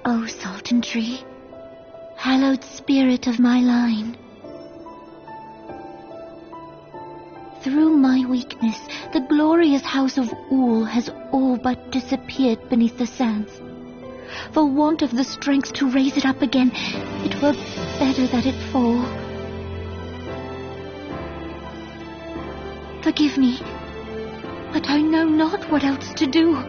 O Sultan Tree, hallowed spirit of my line. Through my weakness, the glorious house of Ul has all but disappeared beneath the sands. For want of the strength to raise it up again, it were better that it fall. Forgive me, but I know not what else to do.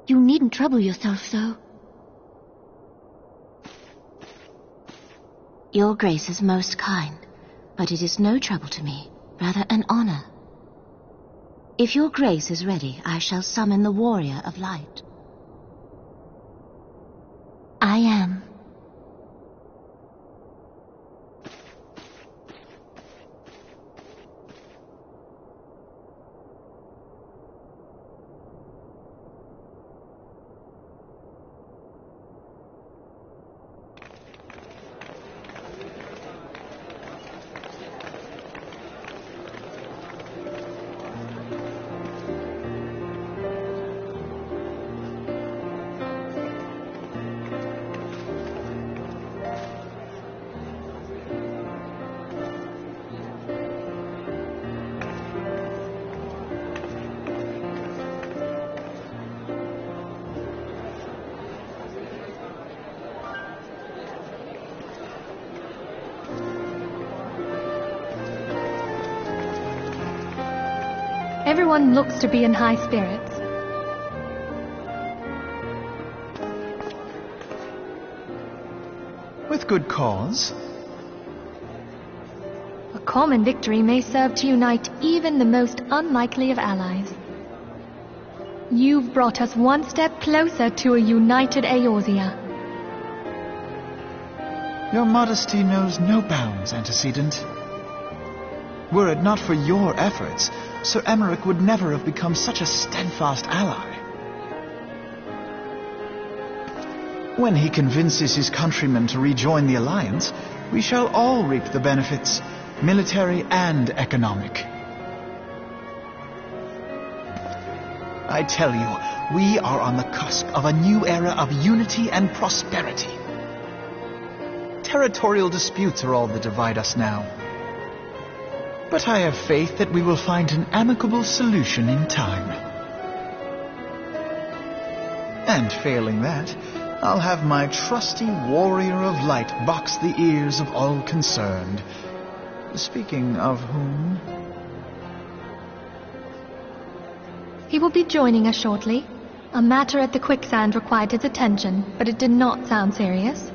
You needn't trouble yourself so. Your Grace is most kind, but it is no trouble to me, rather an honor. If your Grace is ready, I shall summon the Warrior of Light. I am. Everyone looks to be in high spirits. With good cause. A common victory may serve to unite even the most unlikely of allies. You've brought us one step closer to a united Eorzea. Your modesty knows no bounds, antecedent. Were it not for your efforts, Sir Emmerich would never have become such a steadfast ally. When he convinces his countrymen to rejoin the alliance, we shall all reap the benefits, military and economic. I tell you, we are on the cusp of a new era of unity and prosperity. Territorial disputes are all that divide us now. But I have faith that we will find an amicable solution in time. And failing that, I'll have my trusty Warrior of Light box the ears of all concerned. Speaking of whom... He will be joining us shortly. A matter at the quicksand required his attention, but it did not sound serious.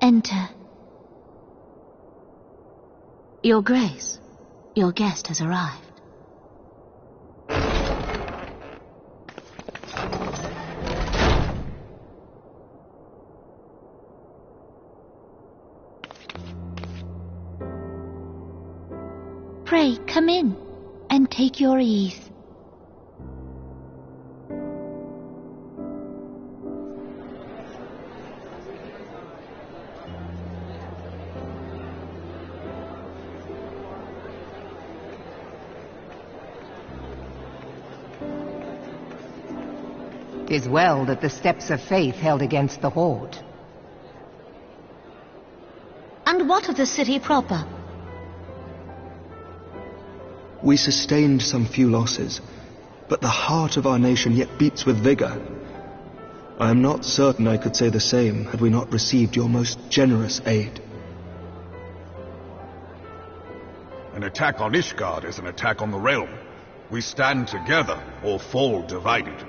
Enter. Your Grace, your guest has arrived. Pray, come in, and take your ease. "'Tis well that the steps of faith held against the horde." And what of the city proper? We sustained some few losses, but the heart of our nation yet beats with vigor. I am not certain I could say the same had we not received your most generous aid. An attack on Ishgard is an attack on the realm. We stand together or fall divided.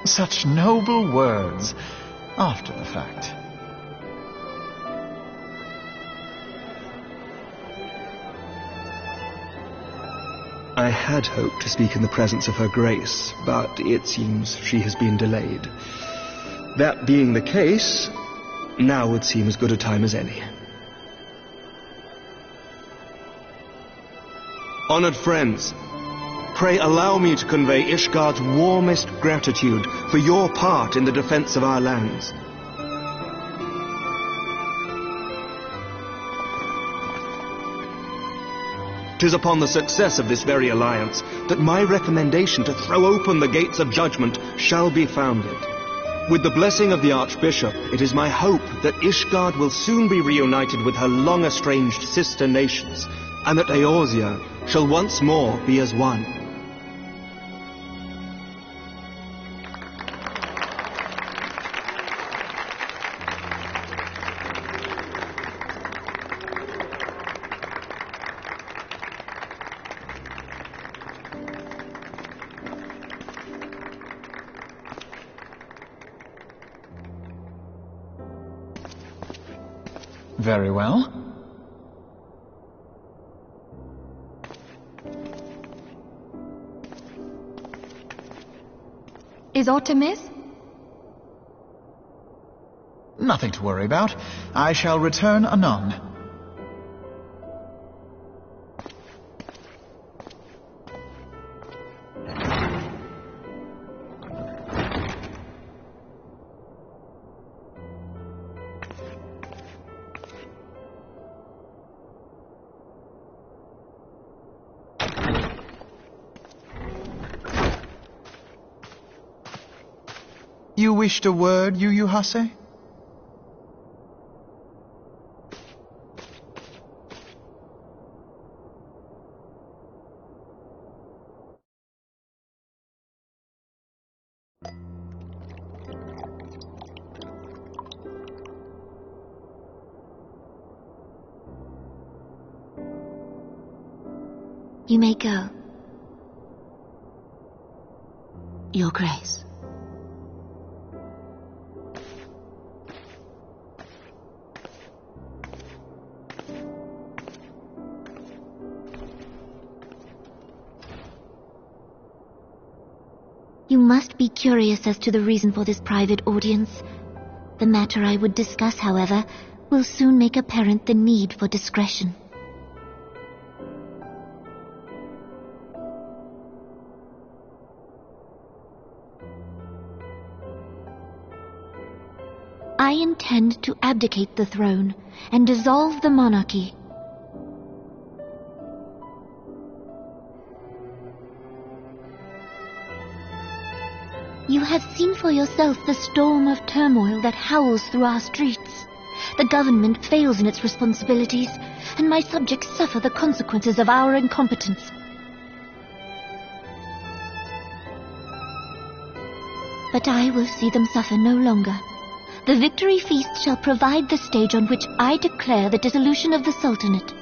Such noble words, after the fact. I had hoped to speak in the presence of Her Grace, but it seems she has been delayed. That being the case, now would seem as good a time as any. Honored friends, pray allow me to convey Ishgard's warmest gratitude for your part in the defense of our lands. "'Tis upon the success of this very alliance that my recommendation to throw open the gates of judgment shall be founded. With the blessing of the Archbishop, it is my hope that Ishgard will soon be reunited with her long-estranged sister nations, and that Eorzea shall once more be as one." Very well. Is aught amiss? Nothing to worry about. I shall return anon. You wished a word, Yu Hase? You may go. Your Grace. You must be curious as to the reason for this private audience. The matter I would discuss, however, will soon make apparent the need for discretion. I intend to abdicate the throne and dissolve the monarchy. You have seen for yourself the storm of turmoil that howls through our streets. The government fails in its responsibilities, and my subjects suffer the consequences of our incompetence. But I will see them suffer no longer. The victory feast shall provide the stage on which I declare the dissolution of the Sultanate.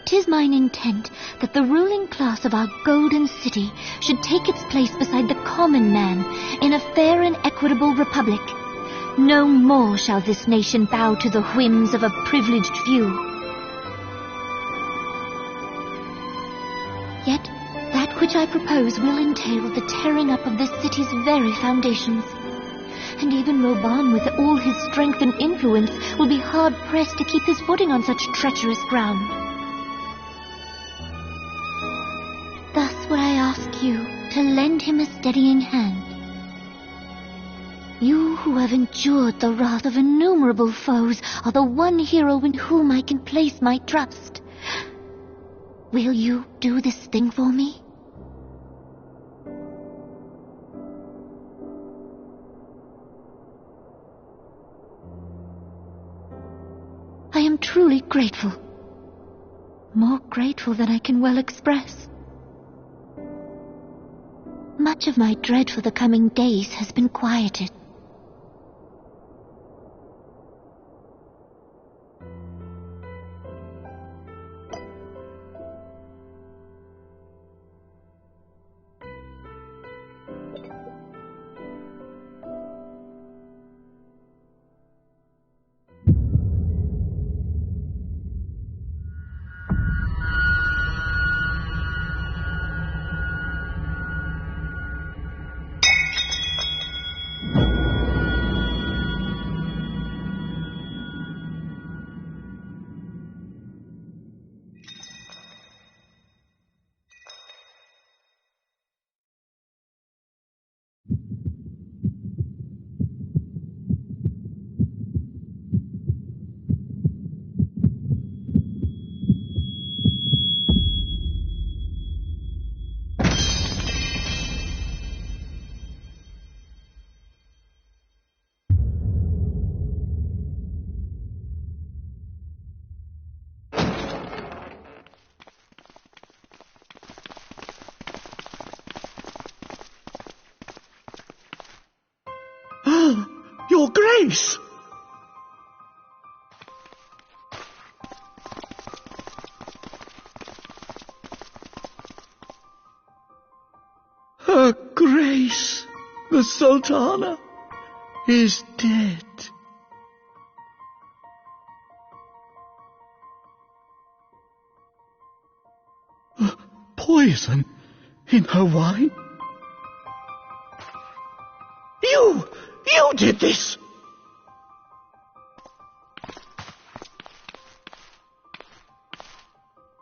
'Tis mine intent that the ruling class of our golden city should take its place beside the common man in a fair and equitable republic. No more shall this nation bow to the whims of a privileged few. Yet that which I propose will entail the tearing up of this city's very foundations. And even Roban, with all his strength and influence, will be hard-pressed to keep his footing on such treacherous ground. Thus would I ask you to lend him a steadying hand. You who have endured the wrath of innumerable foes are the one hero in whom I can place my trust. Will you do this thing for me? I am truly grateful. More grateful than I can well express. Much of my dread for the coming days has been quieted. Your Grace! Her Grace, the Sultana, is dead. Poison in her wine? You did this!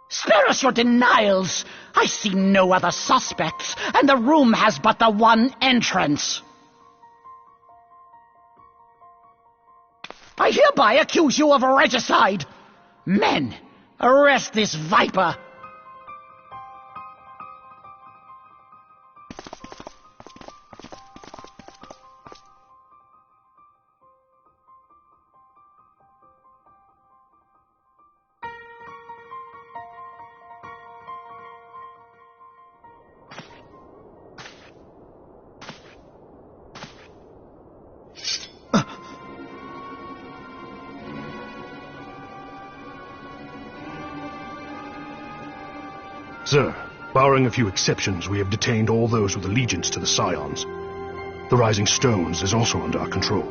Spare us your denials! I see no other suspects, and the room has but the one entrance. I hereby accuse you of regicide. Men, arrest this viper. Sir, barring a few exceptions, we have detained all those with allegiance to the Scions. The Rising Stones is also under our control.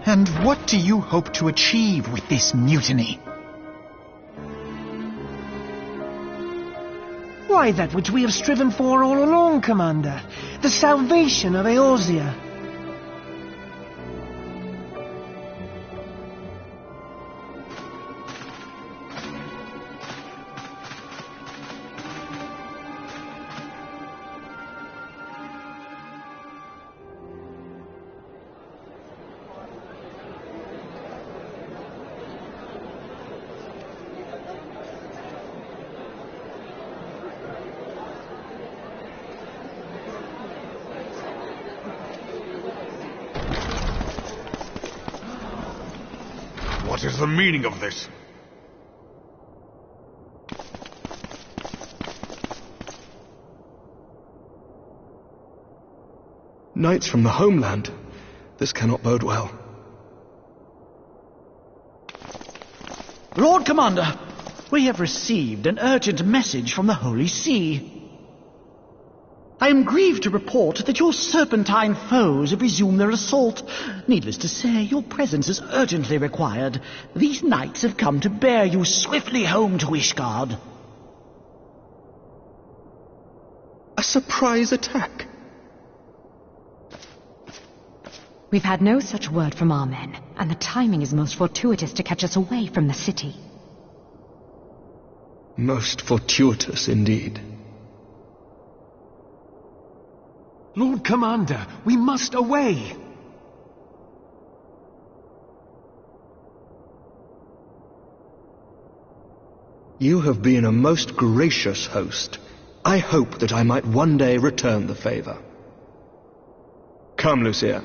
And what do you hope to achieve with this mutiny? Why, that which we have striven for all along, Commander. The salvation of Eorzea. What is the meaning of this? Knights from the homeland. This cannot bode well. Lord Commander, we have received an urgent message from the Holy See. I am grieved to report that your serpentine foes have resumed their assault. Needless to say, your presence is urgently required. These knights have come to bear you swiftly home to Ishgard. A surprise attack? We've had no such word from our men, and the timing is most fortuitous to catch us away from the city. Most fortuitous indeed. Lord Commander, we must away! You have been a most gracious host. I hope that I might one day return the favor. Come, Lucia.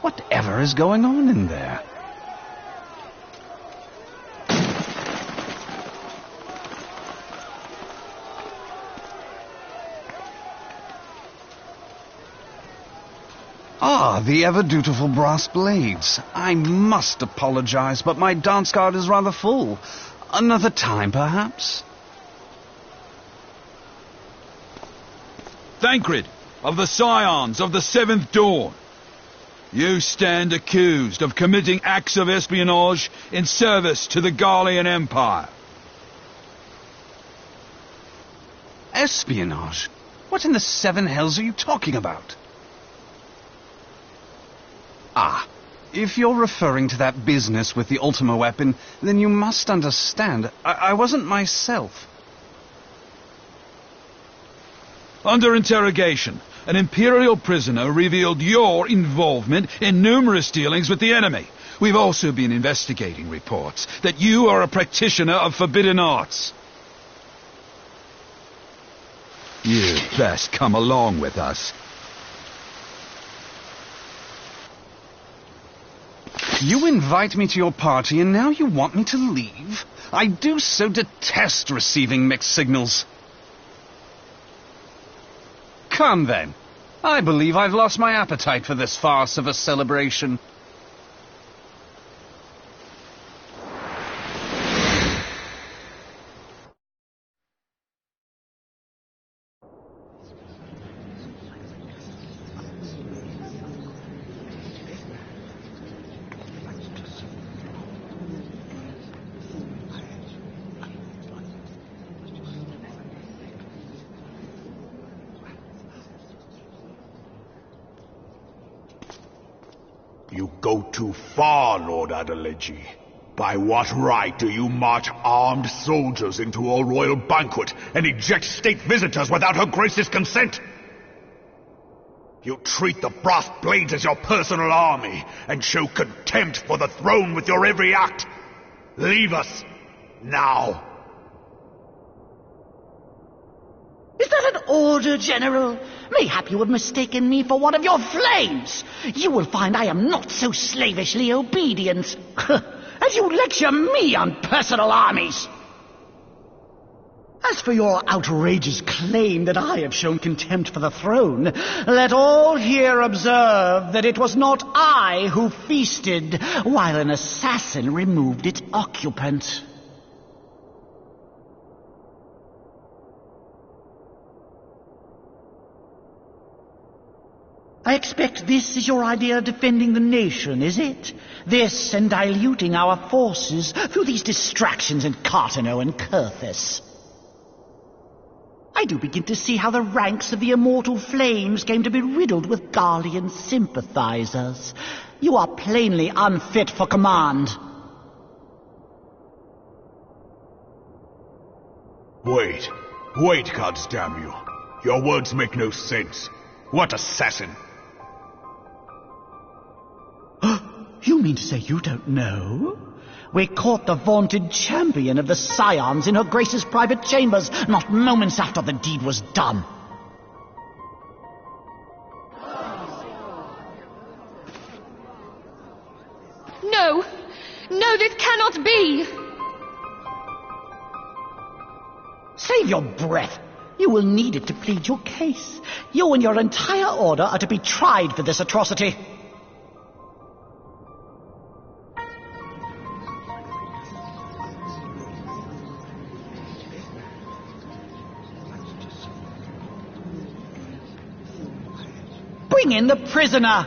Whatever is going on in there? Ah, the ever-dutiful brass blades. I must apologize, but my dance card is rather full. Another time, perhaps? Thancred, of the Scions of the Seventh Dawn. You stand accused of committing acts of espionage in service to the Garlean Empire. Espionage? What in the seven hells are you talking about? Ah, if you're referring to that business with the Ultima weapon, then you must understand, I wasn't myself. Under interrogation, an Imperial prisoner revealed your involvement in numerous dealings with the enemy, We've also been investigating reports that you are a practitioner of forbidden arts. You'd best come along with us. You invite me to your party and now you want me to leave? I do so detest receiving mixed signals. Come then. I believe I've lost my appetite for this farce of a celebration. You go too far, Lord Adeleji. By what right do you march armed soldiers into a royal banquet and eject state visitors without Her Grace's consent? You treat the brass blades as your personal army and show contempt for the throne with your every act. Leave us, now. Is that an order, General? Mayhap you have mistaken me for one of your flames. You will find I am not so slavishly obedient. As you lecture me on personal armies. As for your outrageous claim that I have shown contempt for the throne, let all here observe that it was not I who feasted while an assassin removed its occupant. I expect this is your idea of defending the nation, is it? This and diluting our forces through these distractions in Cartano and Kurthis. I do begin to see how the ranks of the immortal flames came to be riddled with Garlean sympathizers. You are plainly unfit for command. Wait, goddamn you. Your words make no sense. What assassin? You mean to say you don't know? We caught the vaunted champion of the Scions in Her Grace's private chambers, not moments after the deed was done. No! No, this cannot be! Save your breath. You will need it to plead your case. You and your entire order are to be tried for this atrocity. Bring in the prisoner!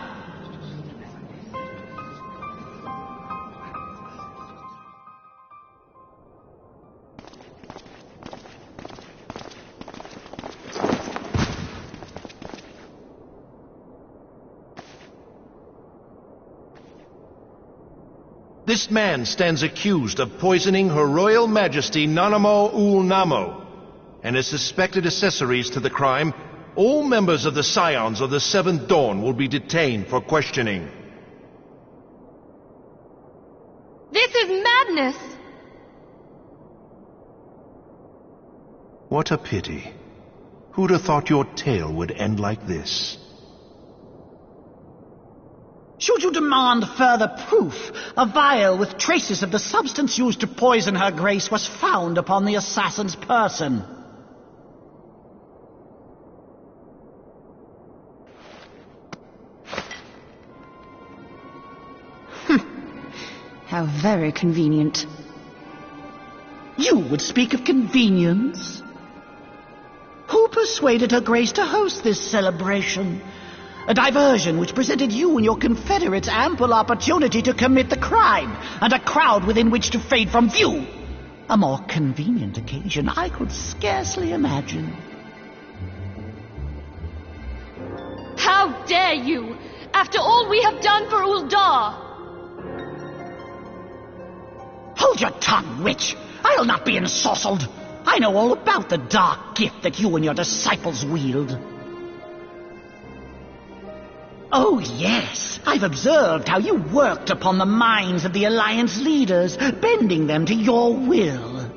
This man stands accused of poisoning Her Royal Majesty Nanamo Ul Namo, and as suspected accessories to the crime, all members of the Scions of the Seventh Dawn will be detained for questioning. This is madness! What a pity. Who'd have thought your tale would end like this? Should you demand further proof, a vial with traces of the substance used to poison Her Grace was found upon the assassin's person. How very convenient. You would speak of convenience? Who persuaded Her Grace to host this celebration? A diversion which presented you and your confederates ample opportunity to commit the crime, and a crowd within which to fade from view. A more convenient occasion I could scarcely imagine. How dare you! After all we have done for Uldar! Hold your tongue, witch! I'll not be ensorcelled! I know all about the dark gift that you and your disciples wield. Oh, yes. I've observed how you worked upon the minds of the Alliance leaders, bending them to your will.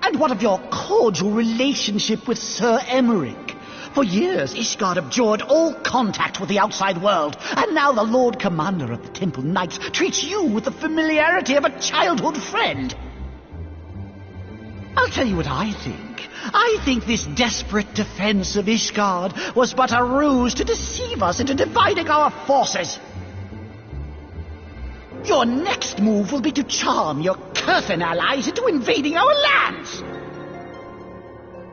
And what of your cordial relationship with Sir Emmerich? For years, Ishgard abjured all contact with the outside world, and now the Lord Commander of the Temple Knights treats you with the familiarity of a childhood friend. I'll tell you what I think. I think this desperate defense of Ishgard was but a ruse to deceive us into dividing our forces. Your next move will be to charm your Kurthan allies into invading our lands.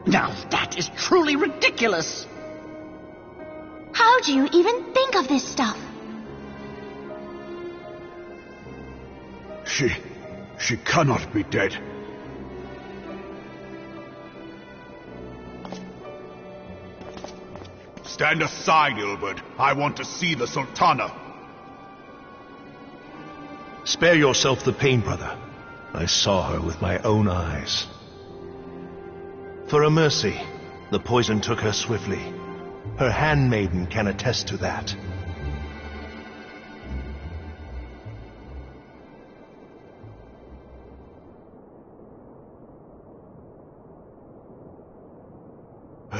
Now that is truly ridiculous. How do you even think of this stuff? She cannot be dead. Stand aside, Ilbert. I want to see the Sultana. Spare yourself the pain, brother. I saw her with my own eyes. For a mercy, the poison took her swiftly. Her handmaiden can attest to that.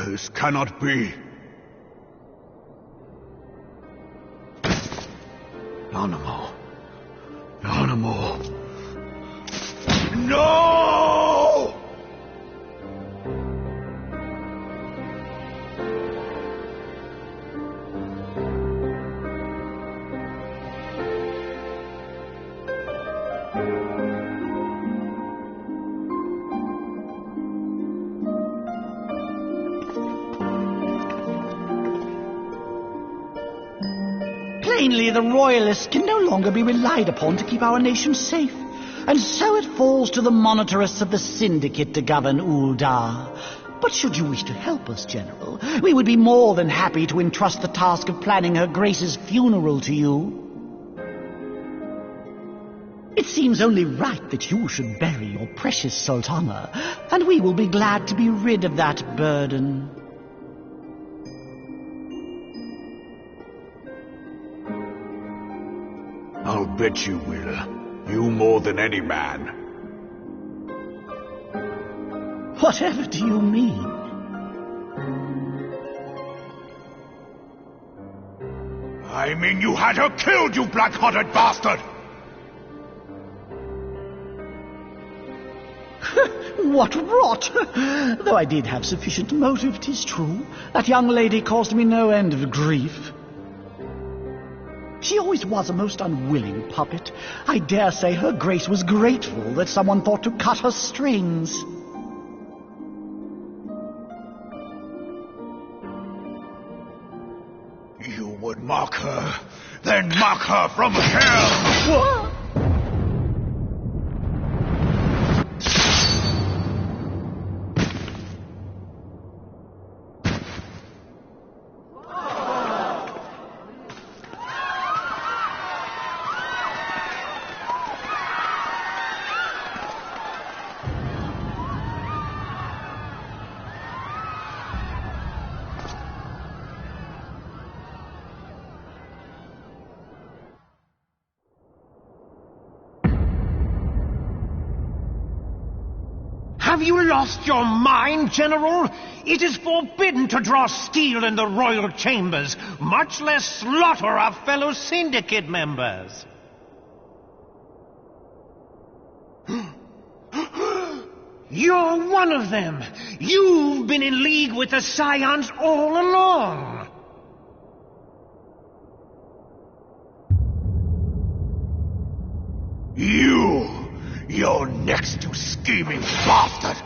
This cannot be. Nanamo. Nanamo. No! Plainly, the Royalists can no longer be relied upon to keep our nation safe. And so it falls to the monitorists of the Syndicate to govern Uldar. But should you wish to help us, General, we would be more than happy to entrust the task of planning Her Grace's funeral to you. It seems only right that you should bury your precious Sultana, and we will be glad to be rid of that burden. I'll bet you will. You more than any man. Whatever do you mean? I mean you had her killed, you black-hearted bastard! What rot! Though I did have sufficient motive, 'tis true. That young lady caused me no end of grief. She always was a most unwilling puppet. I dare say Her Grace was grateful that someone thought to cut her strings. You would mock her, then mock her from hell! What? Have you lost your mind, General? It is forbidden to draw steel in the royal chambers, much less slaughter our fellow Syndicate members. You're one of them. You've been in league with the Scions all along. You're next, you scheming bastard!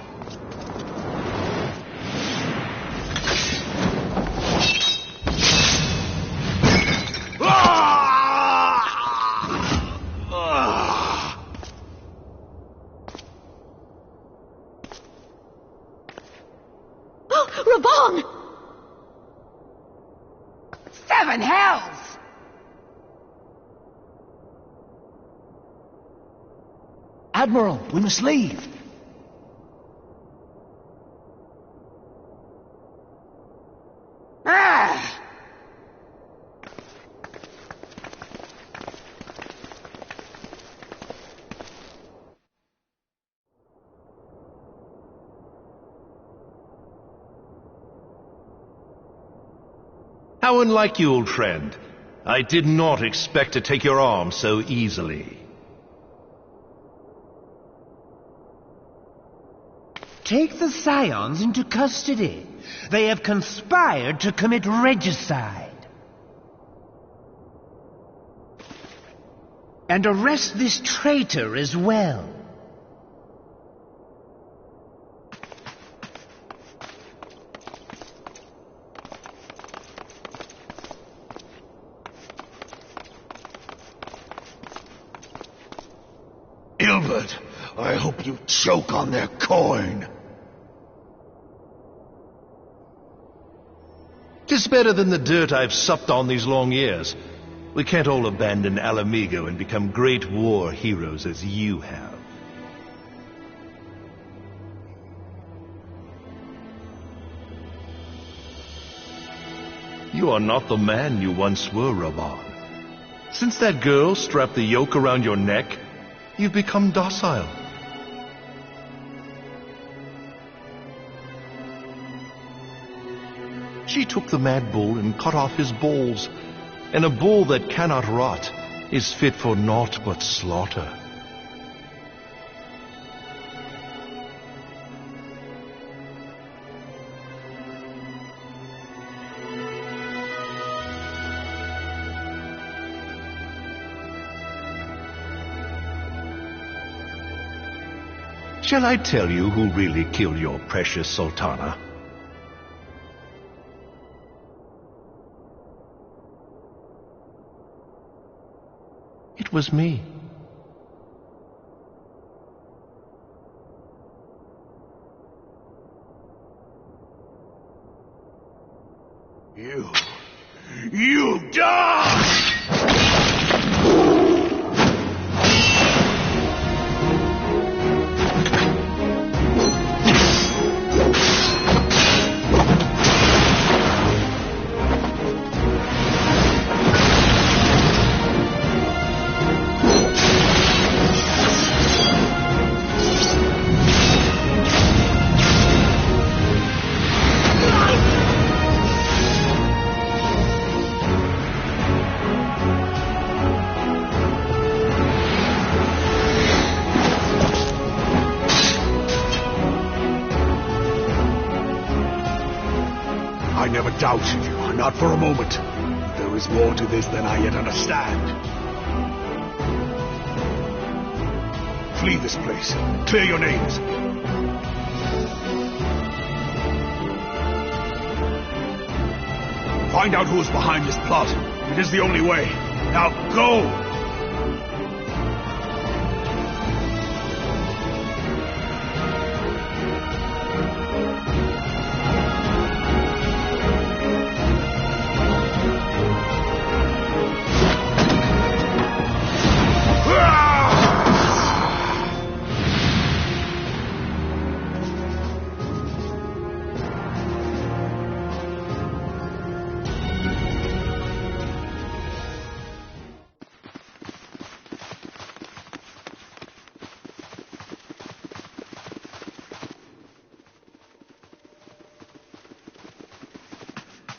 Raban! Seven hells! Admiral, we must leave. Ah! How unlike you, old friend. I did not expect to take your arm so easily. Take the Scions into custody. They have conspired to commit regicide. And arrest this traitor as well. Ilbert, I hope you choke on their coin. 'Tis better than the dirt I've supped on these long years. We can't all abandon Alamigo and become great war heroes as you have. You are not the man you once were, Raban. Since that girl strapped the yoke around your neck, you've become docile. She took the mad bull and cut off his balls, and a bull that cannot rot is fit for naught but slaughter. Shall I tell you who really killed your precious Sultana? It was me. You die! I never doubted you, not for a moment. There is more to this than I yet understand. Flee this place. Clear your names. Find out who is behind this plot. It is the only way. Now go!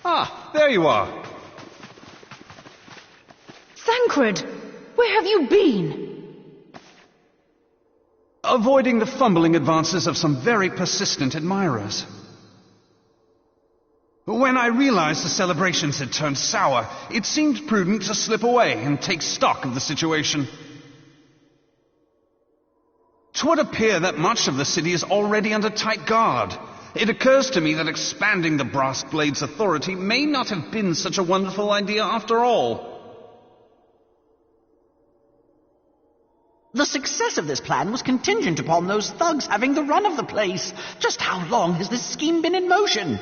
Ah, there you are. Thancred, where have you been? Avoiding the fumbling advances of some very persistent admirers. When I realized the celebrations had turned sour, it seemed prudent to slip away and take stock of the situation. 'Twould appear that much of the city is already under tight guard. It occurs to me that expanding the Brass Blade's authority may not have been such a wonderful idea after all. The success of this plan was contingent upon those thugs having the run of the place. Just how long has this scheme been in motion?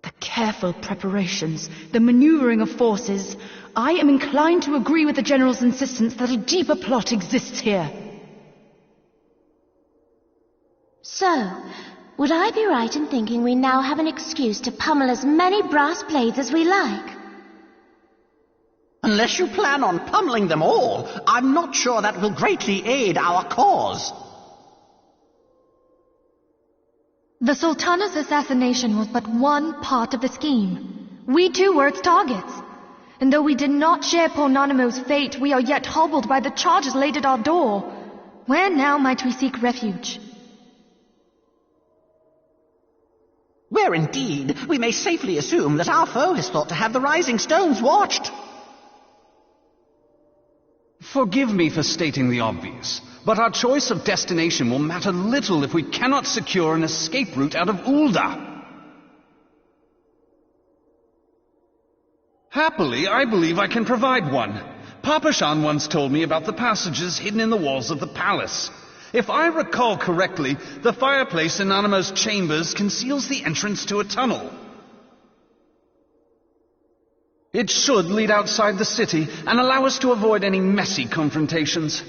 The careful preparations, the maneuvering of forces. I am inclined to agree with the General's insistence that a deeper plot exists here. So, would I be right in thinking we now have an excuse to pummel as many brass blades as we like? Unless you plan on pummeling them all, I'm not sure that will greatly aid our cause. The Sultana's assassination was but one part of the scheme. We too were its targets. And though we did not share poor Nanamo's fate, we are yet hobbled by the charges laid at our door. Where now might we seek refuge? Where indeed we may safely assume that our foe has thought to have the rising stones watched. Forgive me for stating the obvious, but our choice of destination will matter little if we cannot secure an escape route out of Ulda. Happily, I believe I can provide one. Papashan once told me about the passages hidden in the walls of the palace. If I recall correctly, the fireplace in Nanamo's chambers conceals the entrance to a tunnel. It should lead outside the city and allow us to avoid any messy confrontations.